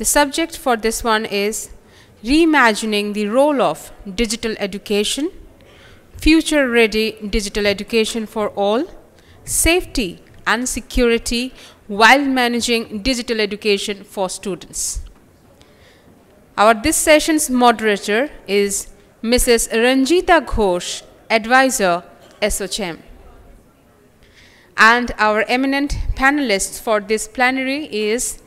The subject for this one is reimagining the role of digital education, future-ready digital education for all, safety and security while managing digital education for students. Our this session's moderator is Mrs. Ranjita Ghosh, Advisor, SOCHM. And our eminent panelists for this plenary is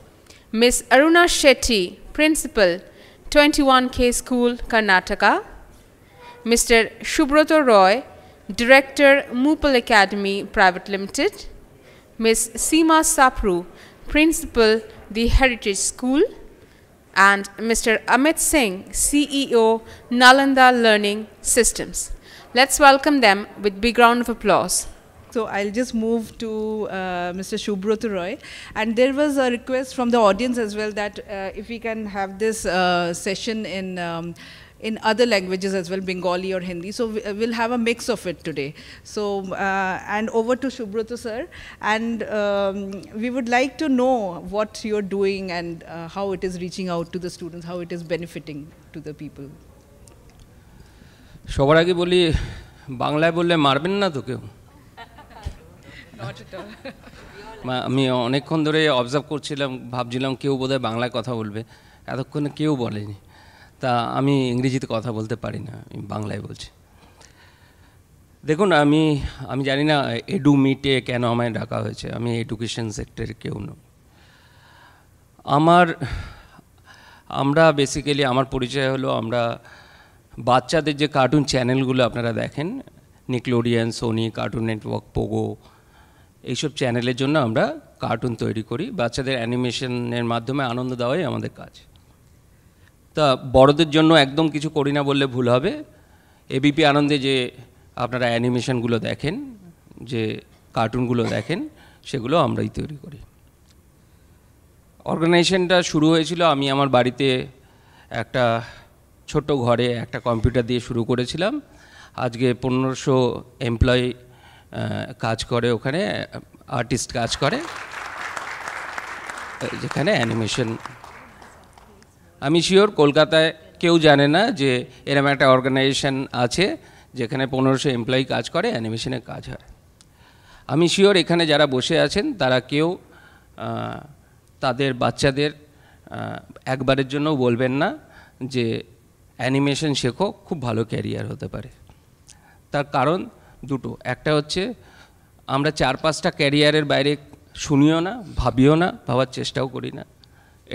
Ms. Aruna Shetty, Principal, 21K School, Karnataka; Mr. Shubroto Roy, Director, Mupal Academy Private Limited; Ms. Seema Sapru, Principal, The Heritage School; and Mr. Amit Singh, CEO, Nalanda Learning Systems. Let's welcome them with big round of applause. So I'll just move to Mr. Shubroto Roy, and there was a request from the audience as well that if we can have this session in other languages as well, Bengali or Hindi. So we'll have a mix of it today. So and over to Shubroto sir, and we would like to know what you're doing and how it is reaching out to the students, how it is benefiting to the people. সবার আগে বলি বাংলায় বললে মারবেন না তো কেউ আমি অনেকক্ষণ ধরে অবজার্ভ করছিলাম ভাবছিলাম কেউ বোধহয় বাংলায় কথা বলবে এতক্ষণে কেউ বলেনি তা আমি ইংরেজিতে কথা বলতে পারি না আমি বাংলায় বলছি দেখুন আমি জানি না এডু মিটে কেন আমায় ডাকা হয়েছে আমি এডুকেশন সেক্টরের কেউ নই আমরা বেসিক্যালি আমার পরিচয় হলো আমরা বাচ্চাদের যে কার্টুন চ্যানেলগুলো আপনারা দেখেন Nickelodeon Sony cartoon network Pogo এইসব চ্যানেলের জন্য আমরা কার্টুন তৈরি করি বাচ্চাদের অ্যানিমেশনের মাধ্যমে আনন্দ দেওয়াই আমাদের কাজ তা বড়দের জন্য একদম কিছু করি না বললে ভুল হবে এবিপি আনন্দে যে আপনারা অ্যানিমেশনগুলো দেখেন যে কার্টুনগুলো দেখেন সেগুলো আমরাই তৈরি করি অর্গানাইজেশনটা শুরু হয়েছিল আমি আমার বাড়িতে একটা ছোট্ট ঘরে একটা কম্পিউটার দিয়ে শুরু করেছিলাম আজকে 1500 এমপ্লয়ি কাজ করে ওখানে আর্টিস্ট কাজ করে যেখানে অ্যানিমেশন আমি শিওর কলকাতায় কেউ জানে না যে এরকম একটা অর্গানাইজেশন আছে যেখানে 1500 এমপ্লয়ি কাজ করে অ্যানিমেশনের কাজ হয় আমি শিওর এখানে যারা বসে আছেন তারা কেউ তাদের বাচ্চাদের একবারের জন্য বলবেন না যে অ্যানিমেশন শেখো খুব ভালো ক্যারিয়ার হতে পারে তার কারণ দুটো একটা হচ্ছে আমরা 4-5টা ক্যারিয়ারের বাইরে শুনিও না ভাবিও না ভাবার চেষ্টাও করি না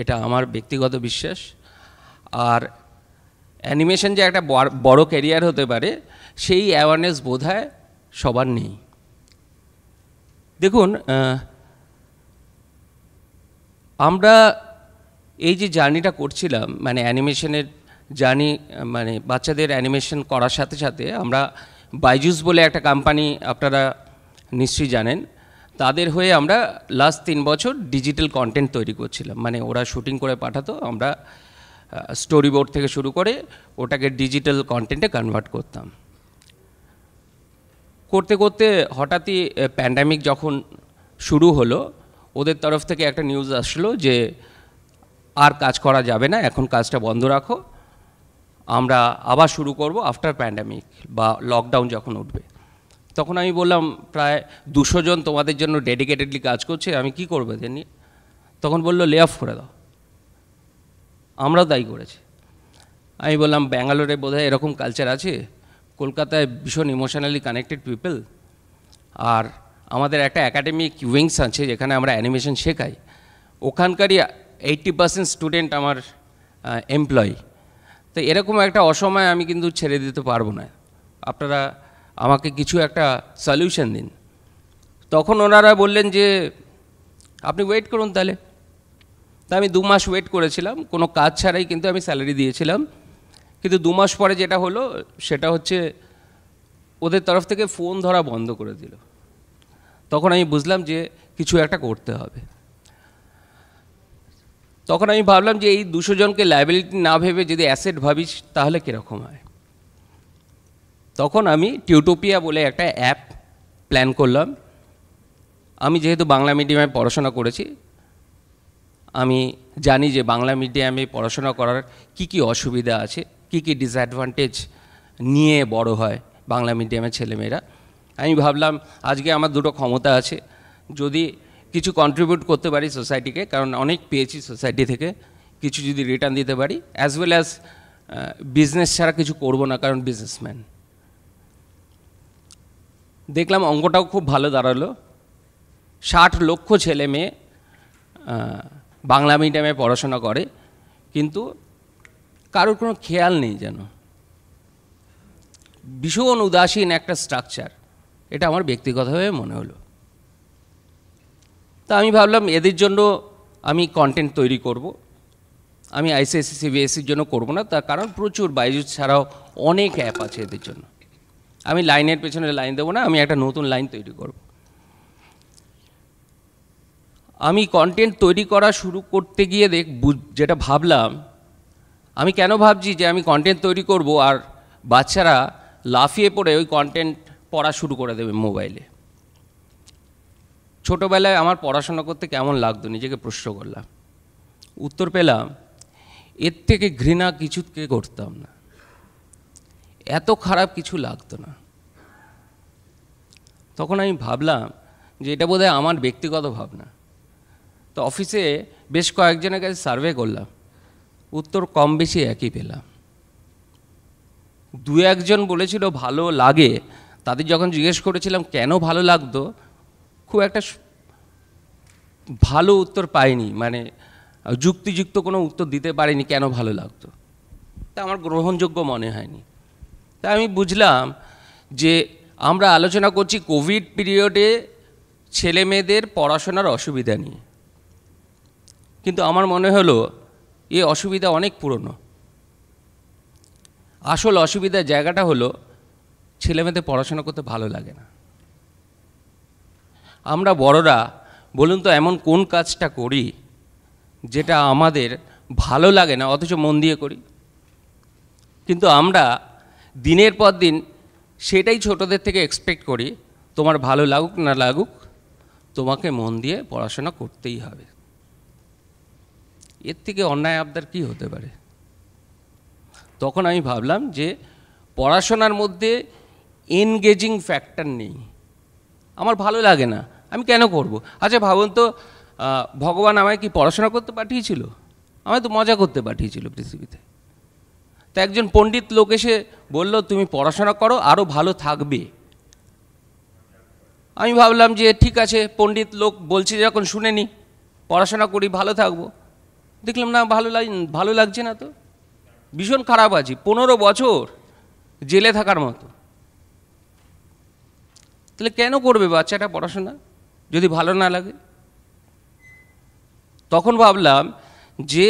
এটা আমার ব্যক্তিগত বিশ্বাস আর অ্যানিমেশন যে একটা বড় ক্যারিয়ার হতে পারে সেই অ্যাওয়ারনেস বোধহয় সবার নেই দেখুন আমরা এই যে জার্নিটা করছিলাম মানে অ্যানিমেশনের জার্নি মানে বাচ্চাদের অ্যানিমেশন করার সাথে সাথে আমরা বাইজুস বলে একটা কোম্পানি আপনারা নিশ্চয়ই জানেন তাদের হয়ে আমরা লাস্ট 3 বছর ডিজিটাল কন্টেন্ট তৈরি করছিলাম মানে ওরা শুটিং করে পাঠাতো আমরা স্টোরি বোর্ড থেকে শুরু করে ওটাকে ডিজিটাল কন্টেন্টে কনভার্ট করতাম করতে করতে হঠাৎই প্যান্ডেমিক যখন শুরু হলো ওদের তরফ থেকে একটা নিউজ আসলো যে আর কাজ করা যাবে না এখন কাজটা বন্ধ রাখো আমরা আবার শুরু করব আফটার প্যান্ডেমিক বা লকডাউন যখন উঠবে তখন আমি বললাম প্রায় 200 জন তোমাদের জন্য ডেডিকেটেডলি কাজ করছে আমি কি করবো এদের নিয়ে তখন বললো লে অফ করে দাও আমরাও তাই করেছি আমি বললাম ব্যাঙ্গালোরে বোধহয় এরকম কালচার আছে কলকাতায় ভীষণ ইমোশনালি কানেক্টেড পিপল আর আমাদের একটা একাডেমিক উইংস আছে যেখানে আমরা অ্যানিমেশন শেখাই ওখানকারই 80% স্টুডেন্ট আমার এমপ্লয়ি তো এরকম একটা অসময়ে আমি কিন্তু ছেড়ে দিতে পারবো না আপনারা আমাকে কিছু একটা সলিউশন দিন তখন ওনারা বললেন যে আপনি ওয়েট করুন তাহলে তা আমি 2 মাস ওয়েট করেছিলাম কোনো কাজ ছাড়াই কিন্তু আমি স্যালারি দিয়েছিলাম কিন্তু 2 মাস পরে যেটা হলো সেটা হচ্ছে ওদের তরফ থেকে ফোন ধরা বন্ধ করে দিল তখন আমি বুঝলাম যে কিছু একটা করতে হবে তখন আমি ভাবলাম যে এই 200 জনকে লায়াবিলিটি না ভেবে যদি অ্যাসেট ভাবিস তাহলে কীরকম হয় তখন আমি টিউটোপিয়া বলে একটা অ্যাপ প্ল্যান করলাম আমি যেহেতু বাংলা মিডিয়ামে পড়াশোনা করেছি আমি জানি যে বাংলা মিডিয়ামে পড়াশোনা করার কি অসুবিধা আছে, কি ডিসঅ্যাডভান্টেজ নিয়ে বড় হয় বাংলা মিডিয়ামের ছেলেমেয়েরা। আমি ভাবলাম আজকে আমার দুটো ক্ষমতা আছে, যদি কিছু কন্ট্রিবিউট করতে পারি সোসাইটিকে, কারণ অনেক পেয়েছি সোসাইটি থেকে, কিছু যদি রিটার্ন দিতে পারি, অ্যাজ ওয়েল অ্যাজ বিজনেস ছাড়া কিছু করব না, কারণ বিজনেসম্যান। দেখলাম অঙ্কটাও খুব ভালো দাঁড়ালো। 60 লক্ষ ছেলে মেয়ে বাংলা মিডিয়ামে পড়াশোনা করে, কিন্তু কারোর কোনো খেয়াল নেই, যেন ভীষণ উদাসীন একটা স্ট্রাকচার। এটা আমার ব্যক্তিগতভাবে মনে হলো। তা আমি ভাবলাম এদের জন্য আমি কন্টেন্ট তৈরি করব। আমি আইসিএসসি সিবিএসসির জন্য করব না, তার কারণ প্রচুর বাইজুস ছাড়াও অনেক অ্যাপ আছে এদের জন্য। আমি লাইনের পেছনে লাইন দেবো না, আমি একটা নতুন লাইন তৈরি করব। আমি কন্টেন্ট তৈরি করা শুরু করতে গিয়ে যেটা ভাবলাম, আমি কেন ভাবছি যে আমি কন্টেন্ট তৈরি করব আর বাচ্চারা লাফিয়ে পড়ে ওই কন্টেন্ট পড়া শুরু করে দেবে মোবাইলে। ছোটোবেলায় আমার পড়াশোনা করতে কেমন লাগতো নিজেকে প্রশ্ন করলাম, উত্তর পেলাম এর থেকে ঘৃণা কিছুকে করতাম না, এত খারাপ কিছু লাগতো না। তখন আমি ভাবলাম যে এটা বোধহয় আমার ব্যক্তিগত ভাবনা। তো অফিসে বেশ কয়েকজনের কাছে সার্ভে করলাম, উত্তর কম বেশি একই পেলাম। 2-1 জন বলেছিল ভালো লাগে, তাদের যখন জিজ্ঞেস করেছিলাম কেন ভালো লাগতো, খুব একটা ভালো উত্তর পাইনি, মানে যুক্তিযুক্ত কোনো উত্তর দিতে পারিনি কেন ভালো লাগতো। তা আমার গ্রহণযোগ্য মনে হয়নি। তা আমি বুঝলাম যে আমরা আলোচনা করছি কোভিড পিরিয়ডে ছেলে মেয়েদের পড়াশোনার অসুবিধা নিয়ে, কিন্তু আমার মনে হলো এই অসুবিধা অনেক পুরনো। আসল অসুবিধার জায়গাটা হলো ছেলেমেয়েদের পড়াশোনা করতে ভালো লাগে না। আমরা বড়রা বলুন তো এমন কোন কাজটা করি যেটা আমাদের ভালো লাগে না, অথচ মন দিয়ে করি? কিন্তু আমরা দিনের পর দিন সেটাই ছোটদের থেকে এক্সপেক্ট করি, তোমার ভালো লাগুক না লাগুক তোমাকে মন দিয়ে পড়াশোনা করতেই হবে। এর থেকে অন্যায় আবদার কী হতে পারে? তখন আমি ভাবলাম যে পড়াশোনার মধ্যে এনগেজিং ফ্যাক্টর নেই, আমার ভালো লাগে না, আমি কেন করব? আচ্ছা ভাবুন তো, ভগবান আমায় কি পড়াশোনা করতে পাঠিয়েছিল? আমায় তো মজা করতে পাঠিয়েছিল পৃথিবীতে। তা একজন পণ্ডিত লোক এসে বলল তুমি পড়াশোনা করো আরও ভালো থাকবে। আমি ভাবলাম যে ঠিক আছে, পণ্ডিত লোক বলছে যখন শুনে নি, পড়াশোনা করি ভালো থাকবো। দেখলাম না, ভালো লাগছে না, তো ভীষণ খারাপ আছি, 15 বছর জেলে থাকার মতো। তাহলে কেন করবে বাচ্চাটা পড়াশোনা যদি ভালো না লাগে? তখন ভাবলাম যে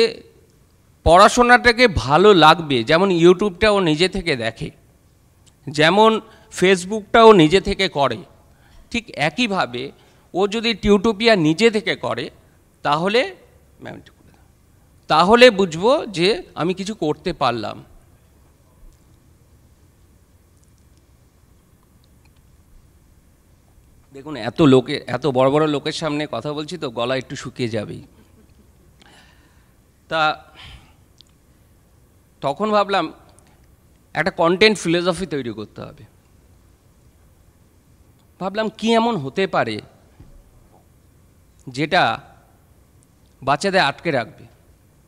পড়াশোনাটাকে ভালো লাগবে, যেমন ইউটিউবটাও নিজে থেকে দেখে, যেমন ফেসবুকটাও নিজে থেকে করে, ঠিক একইভাবে ও যদি টিউটোপিয়া নিজে থেকে করে তাহলে বুঝবো যে আমি কিছু করতে পারলাম। দেখুন এত বড় বড় লোকের সামনে কথা বলছি তো গলা একটু শুকিয়ে যাবেই। তা তখন ভাবলাম একটা কন্টেন্ট ফিলোসফি তৈরি করতে হবে। ভাবলাম কি এমন হতে পারে যেটা বাচ্চাদের আটকে রাখবে,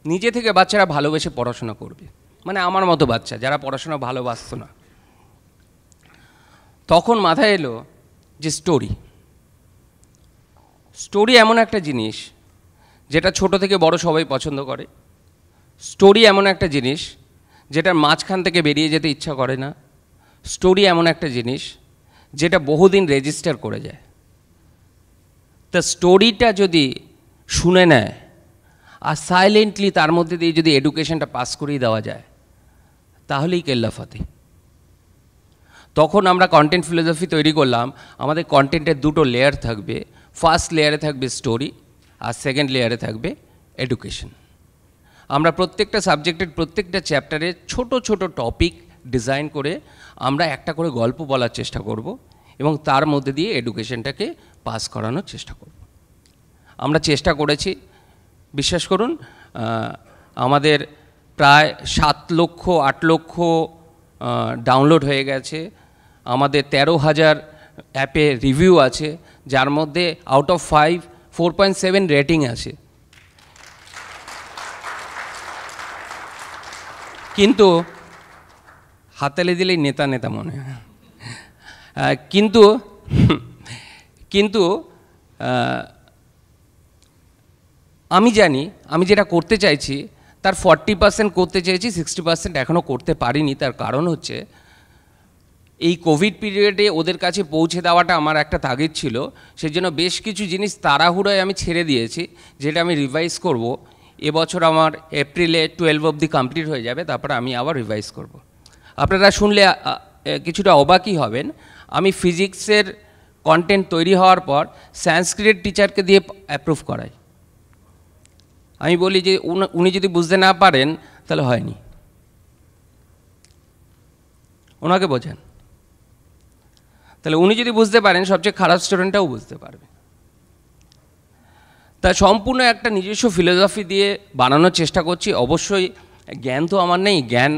নিজে থেকে বাচ্চারা ভালোবেসে পড়াশোনা করবে, মানে আমার মতো বাচ্চা যারা পড়াশোনা ভালোবাসতো না। তখন মাথায় এলো যে স্টোরি এমন একটা জিনিস যেটা ছোট থেকে বড় সবাই পছন্দ করে। স্টোরি এমন একটা জিনিস যেটার মাঝখান থেকে বেরিয়ে যেতে ইচ্ছা করে না। স্টোরি এমন একটা জিনিস যেটা বহুদিন রেজিস্টার করে যায়। তা স্টোরিটা যদি শুনে নেয় আর সাইলেন্টলি তার মধ্যে দিয়ে যদি এডুকেশনটা পাস করিয়ে দেওয়া যায়, তাহলেই কেল্লাফাতে। তখন আমরা কন্টেন্ট ফিলোসফি তৈরি করলাম। আমাদের কন্টেন্টের দুটো লেয়ার থাকবে, ফার্স্ট লেয়ারে থাকবে স্টোরি আর সেকেন্ড লেয়ারে থাকবে এডুকেশন। আমরা প্রত্যেকটা সাবজেক্টের প্রত্যেকটা চ্যাপ্টারে ছোট ছোট টপিক ডিজাইন করে আমরা একটা করে গল্প বলার চেষ্টা করব এবং তার মধ্যে দিয়ে এডুকেশনটাকে পাস করানোর চেষ্টা করব। আমরা চেষ্টা করেছি বিশ্বাস করুন আমাদের প্রায় 7 লক্ষ 8 লক্ষ ডাউনলোড হয়ে গেছে, আমাদের 13,000 অ্যাপে রিভিউ আছে, যার মধ্যে আউট অফ 5 4.7 রেটিং আছে। কিন্তু হাততালি দিলেই নেতা নেতা মনে হয়। কিন্তু কিন্তু আমি জানি আমি যেটা করতে চাইছি তার 40% করতে চেয়েছি, 60% এখনও করতে পারিনি। তার কারণ হচ্ছে এই কোভিড পিরিয়ডে ওদের কাছে পৌঁছে দেওয়াটা আমার একটা তাগিদ ছিল, সেই জন্য বেশ কিছু জিনিস তাড়াহুড়োয় আমি ছেড়ে দিয়েছি, যেটা আমি রিভাইজ করব। এবছর আমার এপ্রিলে 12 অবধি কমপ্লিট হয়ে যাবে, তারপরে আমি আবার রিভাইজ করব। আপনারা শুনলে কিছুটা অবাকই হবেন, আমি ফিজিক্সের কন্টেন্ট তৈরি হওয়ার পর সংস্কৃত টিচারকে দিয়ে অ্যাপ্রুভ করাই। আমি বলি যে উনি যদি বুঝতে না পারেন তাহলে হয়নি, ওনাকে বোঝান। তাহলে উনি যদি বুঝতে পারেন, সবচেয়ে খারাপ স্টুডেন্টটাও বুঝতে পারবে। তা সম্পূর্ণ একটা নিজস্ব ফিলোসফি দিয়ে বানানোর চেষ্টা করছি। অবশ্যই জ্ঞান তো আমার নেই, জ্ঞান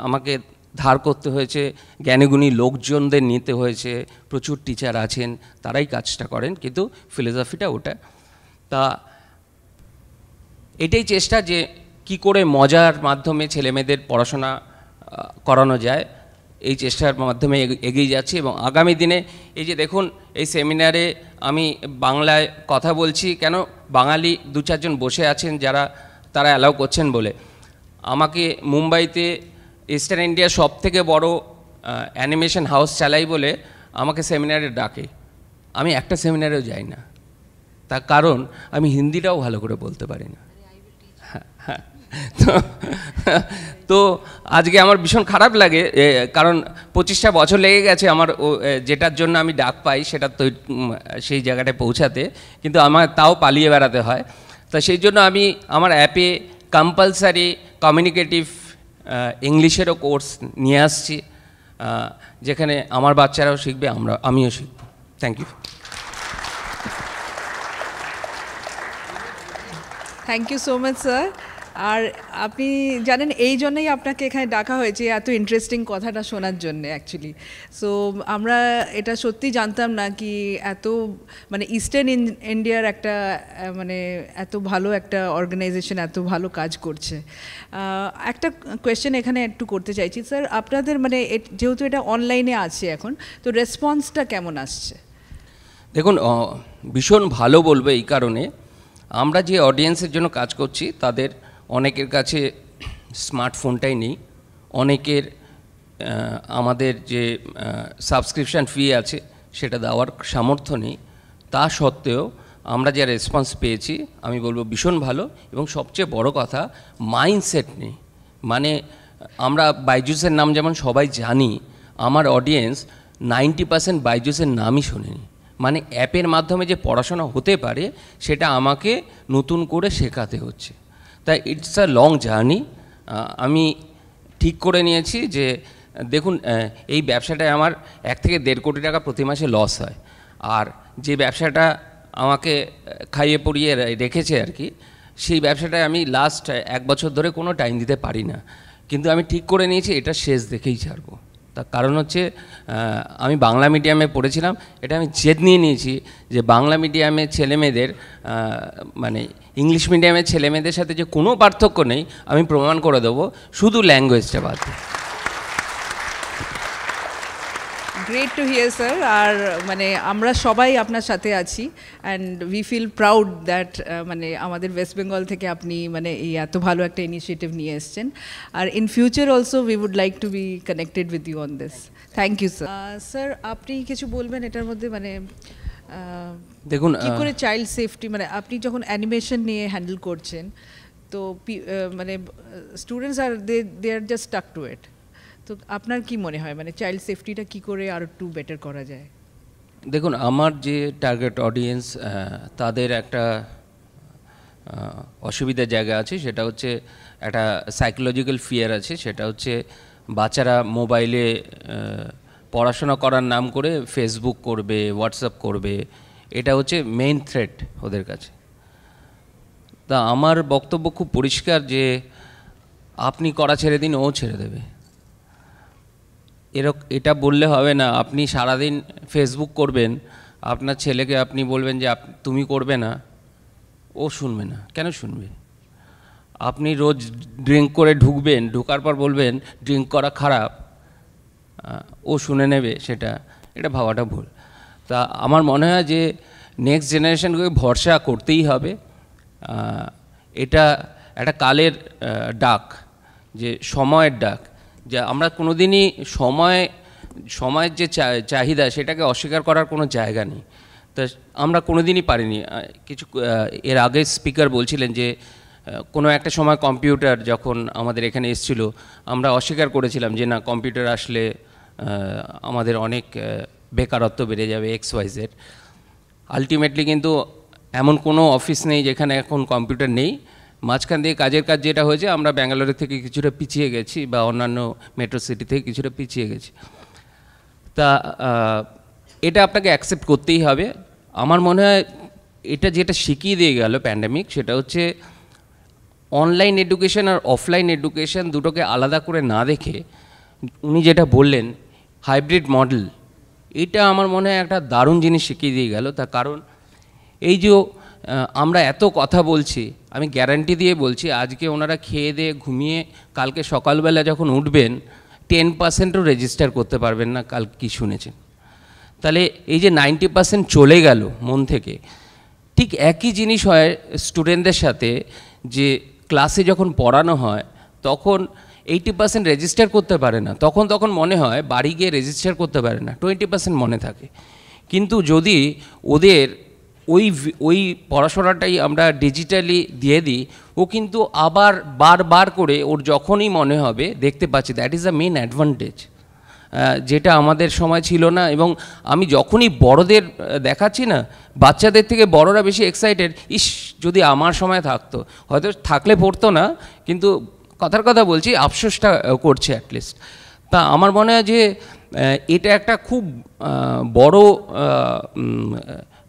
আমাকে ধার করতে হয়েছে, জ্ঞানীগুণী লোকজনদের নিতে হয়েছে, প্রচুর টিচার আছেন, তারাই কাজটা করেন, কিন্তু ফিলোসফিটা ওটা। তা এটাই চেষ্টা যে কি করে মজার মাধ্যমে ছেলেমেয়েদের পড়াশোনা করানো যায়, এই চেষ্টার মাধ্যমে এগিয়ে যাচ্ছি। এবং আগামী দিনে এই যে দেখুন, এই সেমিনারে আমি বাংলায় কথা বলছি কেন, বাঙালি 2-4 জন বসে আছেন যারা তারা অ্যালাউ করছেন বলে। আমাকে মুম্বাইতে ইস্টার্ন ইন্ডিয়ার সবথেকে বড় অ্যানিমেশন হাউস চালাই বলে আমাকে সেমিনারে ডাকে, আমি একটা সেমিনারেও যাই না। তার কারণ আমি হিন্দিটাও ভালো করে বলতে পারি না। তো আজকে আমার ভীষণ খারাপ লাগে, কারণ 25টা বছর লেগে গেছে আমার যেটার জন্য আমি ডাক পাই সেটা তো সেই জায়গাটায় পৌঁছাতে, কিন্তু আমার তাও পালিয়ে বেড়াতে হয়। তা সেই জন্য আমি আমার অ্যাপে কম্পালসারি কমিউনিকেটিভ ইংলিশেরও কোর্স নিয়ে আসছি, যেখানে আমার বাচ্চারাও শিখবে, আমিও শিখব। Thank you. Thank you so much sir. আর আপনি জানেন এই জন্যই আপনাকে এখানে ডাকা হয়েছে, এত ইন্টারেস্টিং কথাটা শোনার জন্য অ্যাকচুয়ালি। সো আমরা এটা সত্যি জানতাম না কি এত মানে ইস্টার্ন ইন্ডিয়ার একটা মানে এত ভালো একটা অর্গানাইজেশন এত ভালো কাজ করছে। একটা কোয়েশ্চেন এখানে একটু করতে চাইছি স্যার, আপনাদের মানে যেহেতু এটা অনলাইনে আছে এখন, তো রেসপন্সটা কেমন আসছে? দেখুন, ভীষণ ভালো বলবো এই কারণে, আমরা যে অডিয়েন্সের জন্য কাজ করছি তাদের অনেকের কাছে স্মার্টফোনটাই নেই, অনেকের আমাদের যে সাবস্ক্রিপশান ফি আছে সেটা দেওয়ার সামর্থ্য নেই। তা সত্ত্বেও আমরা যে রেসপন্স পেয়েছি আমি বলবো ভীষণ ভালো। এবং সবচেয়ে বড় কথা, মাইন্ডসেট নেই। মানে আমরা বাইজুসের নাম যেমন সবাই জানি, আমার অডিয়েন্স 90% বাইজুসের নামই শোনেনি। মানে অ্যাপের মাধ্যমে যে পড়াশোনা হতে পারে সেটা আমাকে নতুন করে শেখাতে হচ্ছে। তাই ইটস আ লং জার্নি। আমি ঠিক করে নিয়েছি যে দেখুন, এই ব্যবসাটায় আমার 1 থেকে 1.5 কোটি টাকা প্রতি মাসে লস হয়, আর যে ব্যবসাটা আমাকে খাইয়ে পড়িয়ে রেখেছে আর কি, সেই ব্যবসাটায় আমি লাস্ট 1 বছর ধরে কোনো টাইম দিতে পারি না। কিন্তু আমি ঠিক করে নিয়েছি এটা শেষ দেখেই ছাড়বো। তার কারণ হচ্ছে আমি বাংলা মিডিয়ামে পড়েছিলাম, এটা আমি জেদ নিয়ে নিয়েছি যে বাংলা মিডিয়ামের ছেলেমেয়েদের মানে ইংলিশ মিডিয়ামের ছেলেমেয়েদের সাথে যে কোনো পার্থক্য নেই, আমি প্রমাণ করে দেবো, শুধু ল্যাঙ্গুয়েজটা বাদ দিয়ে। Great to hear sir. আর মানে আমরা সবাই আপনার সাথে আছি, and we feel proud that মানে আমাদের ওয়েস্ট বেঙ্গল থেকে আপনি মানে এই এত ভালো একটা ইনিশিয়েটিভ নিয়ে এসছেন। আর in future also we would like to be connected with you on this. Thank you sir. Sir আপনি কিছু বলবেন এটার মধ্যে? মানে দেখুন, কী করে চাইল্ড সেফটি, মানে আপনি যখন অ্যানিমেশন নিয়ে হ্যান্ডেল করছেন, তো মানে স্টুডেন্টস আর they are just stuck to it, তো আপনার কি মনে হয় মানে চাইল্ড সেফটিটা কি করে আর একটু বেটার করা যায়? দেখুন, আমার যে টার্গেট অডিয়েন্স তাদের একটা অসুবিধার জায়গা আছে, সেটা হচ্ছে একটা সাইকোলজিক্যাল ফিয়ার আছে, সেটা হচ্ছে বাচ্চারা মোবাইলে পড়াশোনা করার নাম করে ফেসবুক করবে, হোয়াটসঅ্যাপ করবে, এটা হচ্ছে মেইন থ্রেট ওদের কাছে। তা আমার বক্তব্য খুব পরিষ্কার যে আপনি করা ছেড়ে দিন, ও ছেড়ে দেবে। এটা বললে হবে না। আপনি সারাদিন ফেসবুক করবেন, আপনার ছেলেকে আপনি বলবেন যে তুমি করবে না, ও শুনবে না। কেন শুনবে? আপনি রোজ ড্রিঙ্ক করে ঢুকবেন, ঢোকার পর বলবেন ড্রিঙ্ক করা খারাপ, ও শুনে নেবে সেটা, এটা ভাবাটা ভুল। তা আমার মনে হয় যে নেক্সট জেনারেশনকে ভরসা করতেই হবে। এটা একটা কালের ডাক, যে সময়ের ডাক, যে আমরা কোনোদিনই সময়ের যে চাহিদা সেটাকে অস্বীকার করার কোনো জায়গা নেই। তা আমরা কোনোদিনই পারিনি। কিছু এর আগে স্পিকার বলছিলেন যে কোনো একটা সময় কম্পিউটার যখন আমাদের এখানে এসেছিল, আমরা অস্বীকার করেছিলাম যে না, কম্পিউটার আসলে আমাদের অনেক বেকারত্ব বেড়ে যাবে, XYZ। আলটিমেটলি কিন্তু এমন কোনো অফিস নেই যেখানে এখন কম্পিউটার নেই। মাঝখান দিয়ে কাজের কাজ যেটা হয়েছে, আমরা ব্যাঙ্গালোরের থেকে কিছুটা পিছিয়ে গেছি, বা অন্যান্য মেট্রো সিটি থেকে কিছুটা পিছিয়ে গেছি। তা এটা আপনাকে অ্যাকসেপ্ট করতেই হবে। আমার মনে হয় এটা যেটা শিখিয়ে দিয়ে গেল প্যান্ডেমিক, সেটা হচ্ছে অনলাইন এডুকেশন আর অফলাইন এডুকেশন দুটোকে আলাদা করে না দেখে উনি যেটা বললেন হাইব্রিড মডেল, এটা আমার মনে হয় একটা দারুণ জিনিস শিখিয়ে দিয়ে গেল। তার কারণ এই যে আমরা এত কথা বলছি, আমি গ্যারান্টি দিয়ে বলছি আজকে ওনারা খেয়ে দিয়ে ঘুমিয়ে কালকে সকালবেলা যখন উঠবেন 10%ও রেজিস্টার করতে পারবেন না কাল কি শুনেছেন। তাহলে এই যে 90% চলে গেল মন থেকে, ঠিক একই জিনিস হয় স্টুডেন্টদের সাথে, যে ক্লাসে যখন পড়ানো হয় তখন 80% রেজিস্টার করতে পারে না, তখন মনে হয় বাড়ি গিয়ে রেজিস্টার করতে পারে না, 20% মনে থাকে। কিন্তু যদি ওদের ওই পড়াশোনাটাই আমরা ডিজিটালি দিয়ে দিই, ও কিন্তু আবার বারবার করে ওর যখনই মনে হবে দেখতে পাচ্ছি। That is the main advantage, যেটা আমাদের সময় ছিল না। এবং আমি যখনই বড়দের দেখাচ্ছি না, বাচ্চাদের থেকে বড়রা বেশি এক্সাইটেড, ইস যদি আমার সময় থাকতো, হয়তো থাকলে পড়তো না, কিন্তু কথার কথা বলছি, আফসোসটা করছে অ্যাটলিস্ট। তা আমার মনে হয় যে এটা একটা খুব বড়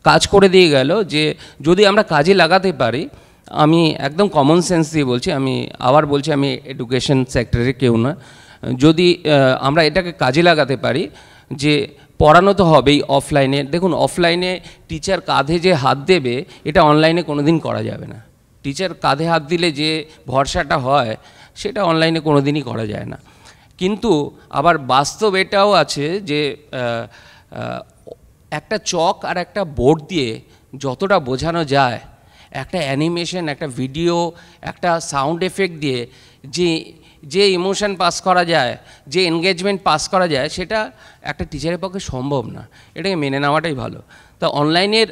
কাজ করে দিয়ে গেল, যে যদি আমরা কাজে লাগাতে পারি। আমি একদম কমন সেন্স দিয়ে বলছি, আমি আবার বলছি, আমি এডুকেশন সেক্টরে কেউ না। যদি আমরা এটাকে কাজে লাগাতে পারি, যে পড়ানো তো হবেই অফলাইনে। দেখুন, অফলাইনে টিচার কাঁধে যে হাত দেবে, এটা অনলাইনে কোনো দিন করা যাবে না। টিচার কাঁধে হাত দিলে যে ভরসাটা হয়, সেটা অনলাইনে কোনো দিনই করা যায় না। কিন্তু আবার বাস্তব এটাও আছে যে একটা চক আর একটা বোর্ড দিয়ে যতটা বোঝানো যায়, একটা অ্যানিমেশন, একটা ভিডিও, একটা সাউন্ড এফেক্ট দিয়ে যে ইমোশন পাস করা যায়, যে এনগেজমেন্ট পাস করা যায়, সেটা একটা টিচারের পক্ষে সম্ভব না। এটাকে মেনে নেওয়াটাই ভালো। তা অনলাইনের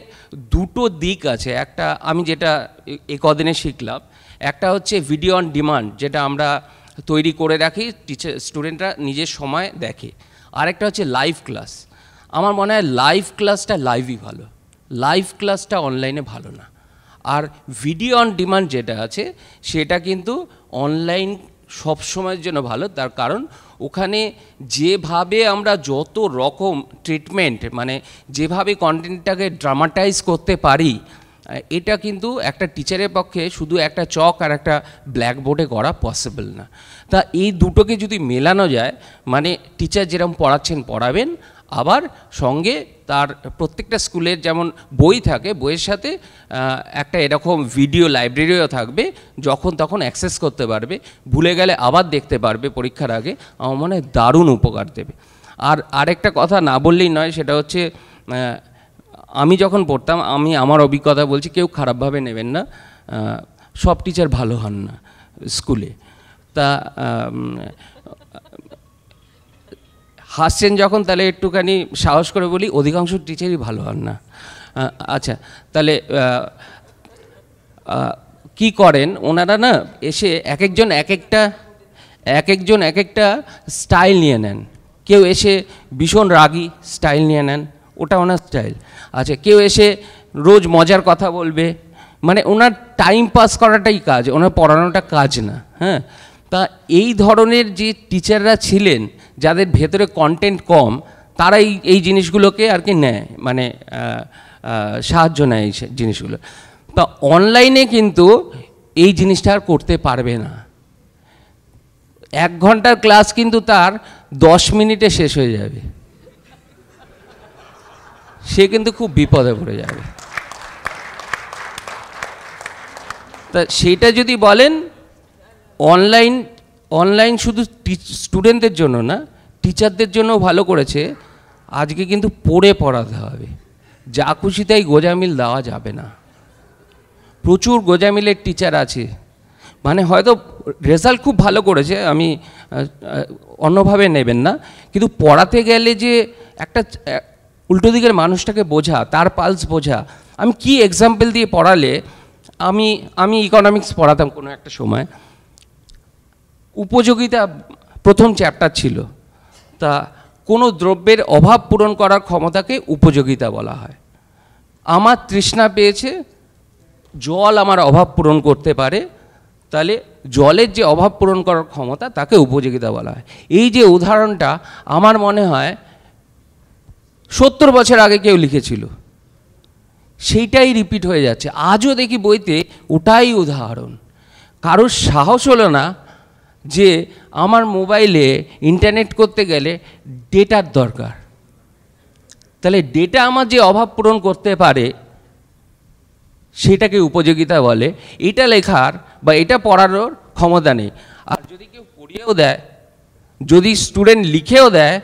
দুটো দিক আছে। একটা আমি যেটা এই কদিনে শিখলাম, একটা হচ্ছে ভিডিও অন ডিমান্ড, যেটা আমরা তৈরি করে রাখি, স্টুডেন্টরা নিজের সময় দেখে। আরেকটা হচ্ছে লাইভ ক্লাস। আমার মনে হয় লাইভ ক্লাসটা লাইভই ভালো, লাইভ ক্লাসটা অনলাইনে ভালো না। আর ভিডিও অন ডিমান্ড যেটা আছে, সেটা কিন্তু অনলাইন সব সময়ের জন্য ভালো। তার কারণ ওখানে যেভাবে আমরা যত রকম ট্রিটমেন্ট, মানে যেভাবে কন্টেন্টটাকে ড্রামাটাইজ করতে পারি, এটা কিন্তু একটা টিচারের পক্ষে শুধু একটা চক আর একটা ব্ল্যাকবোর্ডে করা পসিবল না। তা এই দুটোকে যদি মেলানো যায়, মানে টিচার যেরকম পড়াচ্ছেন পড়াবেন, আবার সঙ্গে তার প্রত্যেকটা স্কুলের যেমন বই থাকে, বইয়ের সাথে একটা এরকম ভিডিও লাইব্রেরিও থাকবে, যখন তখন অ্যাক্সেস করতে পারবে, ভুলে গেলে আবার দেখতে পারবে পরীক্ষার আগে। আমার মনে হয় দারুণ উপকার দেবে। আর আরেকটা কথা না বললেই নয়, সেটা হচ্ছে আমি যখন পড়তাম, আমি আমার অভিজ্ঞতা বলছি, কেউ খারাপভাবে নেবেন না, সব টিচার ভালো হন না স্কুলে। তা হাসছেন যখন, তাহলে একটুখানি সাহস করে বলি, অধিকাংশ টিচারই ভালো হন না। আচ্ছা, তাহলে কি করেন ওনারা না, এসে এক একজন এক একটা স্টাইল নিয়ে নেন। কেউ এসে ভীষণ রাগী স্টাইল নিয়ে নেন, ওটা ওনার স্টাইল। আচ্ছা, কেউ এসে রোজ মজার কথা বলবে, মানে ওনার টাইম পাস করাটাই কাজ, ওনার পড়ানোটা কাজ না। হ্যাঁ, তা এই ধরনের যে টিচাররা ছিলেন, যাদের ভেতরে কন্টেন্ট কম, তারাই এই জিনিসগুলোকে আর কি নেয়, মানে সাহায্য নেয় এই জিনিসগুলো। তা অনলাইনে কিন্তু এই জিনিসটা আর করতে পারবে না। 1 ঘন্টার ক্লাস কিন্তু তার 10 মিনিটে শেষ হয়ে যাবে, সে কিন্তু খুব বিপদে পড়ে যাবে। তা সেটা যদি বলেন অনলাইন শুধু স্টুডেন্টদের জন্য না, টিচারদের জন্যও ভালো করেছে। আজকে কিন্তু পড়াতে হবে, যা খুশি তাই গোজামিল দেওয়া যাবে না। প্রচুর গোজামিলের টিচার আছে, মানে হয়তো রেজাল্ট খুব ভালো করেছে, আমি অন্যভাবে নেবেন না, কিন্তু পড়াতে গেলে যে একটা উল্টো দিকের মানুষটাকে বোঝা, তার পালস বোঝা। আমি কি এক্সাম্পল দিয়ে পড়ালে, আমি ইকোনমিক্স পড়াতাম কোনো একটা সময়, উপযোগিতা প্রথম চ্যাপ্টার ছিল। তা কোনো দ্রব্যের অভাব পূরণ করার ক্ষমতাকে উপযোগিতা বলা হয়। আমার তৃষ্ণা পেয়েছে, জল আমার অভাব পূরণ করতে পারে, তাহলে জলের যে অভাব পূরণ করার ক্ষমতা তাকে উপযোগিতা বলা হয়। এই যে উদাহরণটা আমার মনে হয় 70 বছর আগে কেউ লিখেছিল, সেইটাই রিপিট হয়ে যাচ্ছে আজও দেখি বইতে, ওটাই উদাহরণ। কারোর সাহস হলো না যে আমার মোবাইলে ইন্টারনেট করতে গেলে ডেটার দরকার, তাহলে ডেটা আমার যে অভাব পূরণ করতে পারে সেটাকে উপযোগিতা বলে। এটা লেখার বা এটা পড়ানোর ক্ষমতা নেই। আর যদি কেউ পড়িয়েও দেয়, যদি স্টুডেন্ট লিখেও দেয়,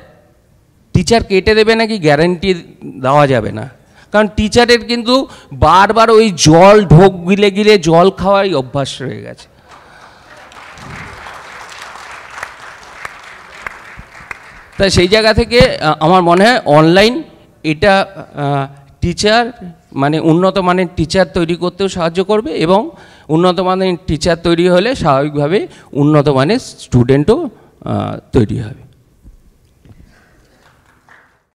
টিচার কেটে দেবে নাকি গ্যারান্টি দেওয়া যাবে না, কারণ টিচারের কিন্তু বারবার ওই জল ঢোক গিলে গিলে জল খাওয়াই অভ্যাস হয়ে গেছে। তাই সেই জায়গা থেকে আমার মনে হয় অনলাইন এটা টিচার মানে উন্নত মানের টিচার তৈরি করতেও সাহায্য করবে, এবং উন্নত মানের টিচার তৈরি হলে স্বাভাবিকভাবে উন্নত মানের স্টুডেন্টও তৈরি হবে।